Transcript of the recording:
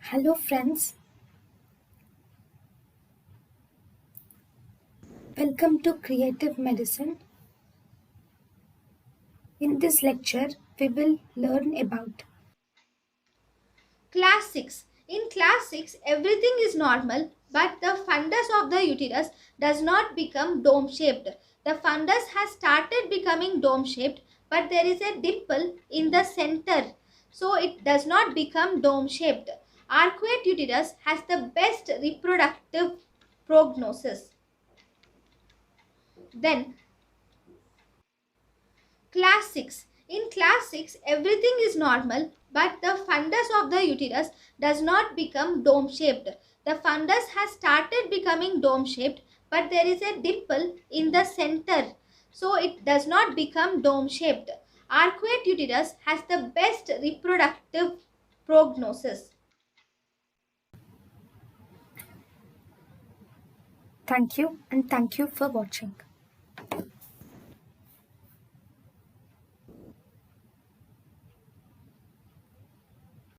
Hello, friends. Welcome to Creative Medicine. In this lecture, we will learn about Class 6. In class 6, everything is normal, but the fundus of the uterus does not become dome shaped. The fundus has started becoming dome shaped, but there is a dimple in the center, so it does not become dome shaped. Arcuate uterus has the best reproductive prognosis. Then Class 6. In class 6, everything is normal, but the fundus of the uterus does not become dome shaped. The fundus has started becoming dome shaped, but there is a dimple in the center, so it does not become dome shaped. Arcuate uterus has the best reproductive prognosis. thank you and thank you for watching.